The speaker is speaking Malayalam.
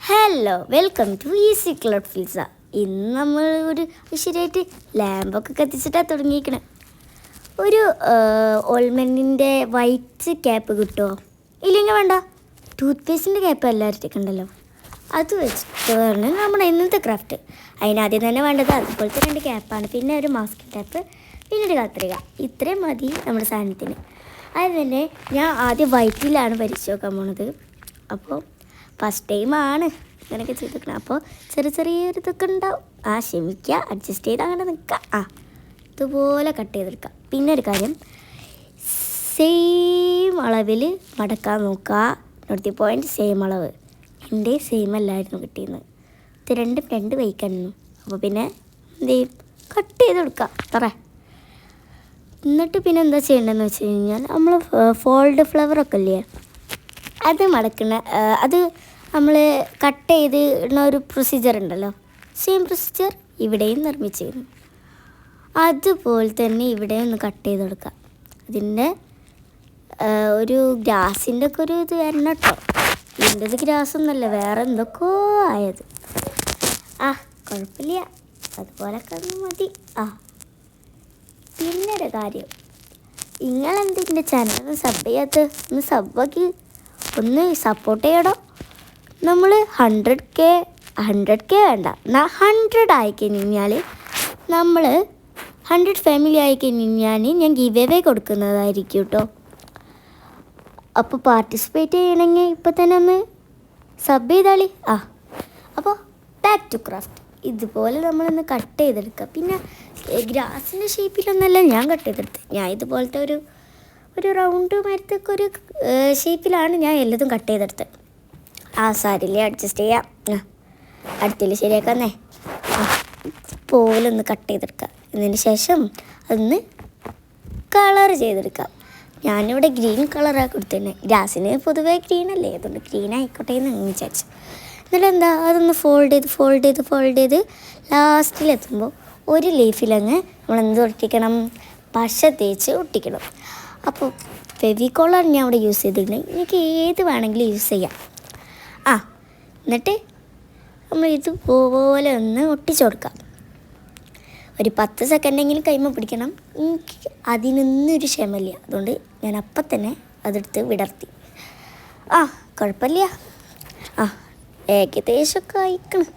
Hello, welcome to easy club pizza. ഇന്ന് നമ്മൾ ഒരു ശരിയായിട്ട് ലാമ്പൊക്കെ കത്തിച്ചിട്ടാണ് തുടങ്ങിയിരിക്കണേ. ഒരു ഓൾമെൻറ്റിൻ്റെ വൈറ്റ് ക്യാപ്പ് കിട്ടുമോ? ഇല്ലെങ്കിൽ വേണ്ട, ടൂത്ത് പേസ്റ്റിൻ്റെ ക്യാപ്പ് എല്ലാവരുടെ ഉണ്ടല്ലോ, അത് വെച്ചിട്ടാണ് നമ്മുടെ ഇന്നത്തെ ക്രാഫ്റ്റ്. അതിനാദ്യം തന്നെ വേണ്ടത് അതുപോലത്തെ 2 ക്യാപ്പാണ്, പിന്നെ ഒരു മാസ്ക് ക്യാപ്പ്, പിന്നെ ഒരു കത്രിക. ഇത്രയും മതി നമ്മുടെ സാധനത്തിന്. അത് തന്നെ ഞാൻ ആദ്യം വൈറ്റിലാണ് വരച്ച് നോക്കാൻ പോണത്. അപ്പോൾ ഫസ്റ്റ് ടൈമാണ് ഇങ്ങനെയൊക്കെ ചെയ്തിരിക്കണം. അപ്പോൾ ചെറിയൊരു ഇതൊക്കെ ഉണ്ടാവും. ക്ഷമിക്കുക, അഡ്ജസ്റ്റ് ചെയ്ത് അങ്ങനെ നിൽക്കുക. ഇതുപോലെ കട്ട് ചെയ്തെടുക്കുക. പിന്നെ ഒരു കാര്യം, സെയിം അളവിൽ മടക്കാൻ നോക്കുക. നോട്ട് പോയിൻറ്റ് സെയിം അളവ്. എൻ്റെ സെയിം അല്ലായിരുന്നു കിട്ടിയിരുന്നത്. ഇത് രണ്ട് വയ്ക്കായിരുന്നു. അപ്പോൾ പിന്നെ എന്ത് ചെയ്യും, കട്ട് ചെയ്ത് കൊടുക്കുക അത്ര. എന്നിട്ട് പിന്നെ എന്താ ചെയ്യേണ്ടതെന്ന് വെച്ച് കഴിഞ്ഞാൽ, നമ്മൾ ഫോൾഡ് ഫ്ലവറൊക്കെ ഇല്ലേ, അത് മടക്കണ അത് നമ്മൾ കട്ട് ചെയ്ത് ഇടുന്ന ഒരു പ്രൊസീജിയർ ഉണ്ടല്ലോ, സെയിം പ്രൊസീജിയർ ഇവിടെയും നിർമ്മിച്ചിരുന്നു. അതുപോലെ തന്നെ ഇവിടെ ഒന്ന് കട്ട് ചെയ്ത് കൊടുക്കുക. അതിൻ്റെ ഒരു ഗ്രാസിൻ്റെ ഒക്കെ ഒരു ഇത് വരണം കേട്ടോ. ഇതിൻ്റെത് ഗ്രാസൊന്നുമല്ല, വേറെ എന്തൊക്കെയോ ആയത്. കുഴപ്പമില്ല, അതുപോലൊക്കെ ഒന്ന് മതി. പിന്നെ ഒരു കാര്യം, നിങ്ങളെന്തിൻ്റെ ചാനൽ സബ് ചെയ്യാത്ത, ഒന്ന് സബ്ബാക്കി ഒന്ന് സപ്പോർട്ട് ചെയ്യണം. നമ്മൾ 100K വേണ്ട, 100 ആയിക്കഴിഞ്ഞാൽ, നമ്മൾ 100 ഫാമിലി ആയിക്കഴിഞ്ഞാൽ ഞാൻ ഗിവ് അവേ കൊടുക്കുന്നതായിരിക്കും കേട്ടോ. അപ്പോൾ പാർട്ടിസിപ്പേറ്റ് ചെയ്യണമെങ്കിൽ ഇപ്പം തന്നെ ഒന്ന് സബ് ചെയ്താളി. അപ്പോൾ ബാക്ക് ടു ക്രാഫ്റ്റ്. ഇതുപോലെ നമ്മളൊന്ന് കട്ട് ചെയ്തെടുക്കുക. പിന്നെ ഗ്രാസിൻ്റെ ഷേപ്പിലൊന്നല്ല ഞാൻ കട്ട് ചെയ്തെടുത്തത്. ഞാൻ ഇതുപോലത്തെ ഒരു റൗണ്ട് മരത്തൊക്കെ ഒരു ഷേപ്പിലാണ് ഞാൻ എല്ലതും കട്ട് ചെയ്തെടുത്തത്. സാരില്ലേ, അഡ്ജസ്റ്റ് ചെയ്യാം. അടുത്തിൽ ശരിയാക്കാന്നേ. ഇതുപോലൊന്ന് കട്ട് ചെയ്തെടുക്കുക. അതിന് ശേഷം അതൊന്ന് കളർ ചെയ്തെടുക്കാം. ഞാനിവിടെ ഗ്രീൻ കളറാണ് കൊടുത്തത്. ഗ്രാസിന് പൊതുവേ ഗ്രീൻ അല്ലേ, അതുകൊണ്ട് ഗ്രീൻ ആയിക്കോട്ടെ എന്ന് വിചാരിച്ചു. എന്നിട്ട് എന്താ, അതൊന്ന് ഫോൾഡ് ചെയ്ത് ലാസ്റ്റിലെത്തുമ്പോൾ ഒരു ലീഫിലങ്ങ് നമ്മളെന്ത് ഒട്ടിക്കണം, പശ തേച്ച് ഒട്ടിക്കണം. അപ്പോൾ ഫെവിക്കോളാണ് ഞാൻ അവിടെ യൂസ് ചെയ്തിട്ടുണ്ടെങ്കിൽ എനിക്ക് ഏത് വേണമെങ്കിലും യൂസ് ചെയ്യാം. എന്നിട്ട് നമ്മൾ ഇതുപോലെ ഒന്ന് ഒട്ടിച്ചു കൊടുക്കാം. ഒരു 10 സെക്കൻഡെങ്കിലും കൈമ പിടിക്കണം. എനിക്ക് അതിനൊന്നൊരു ക്ഷമയില്ല, അതുകൊണ്ട് ഞാൻ അപ്പം തന്നെ അതെടുത്ത് വിടർത്തി. കുഴപ്പമില്ല, ഏകദേശമൊക്കെ അയക്കണം.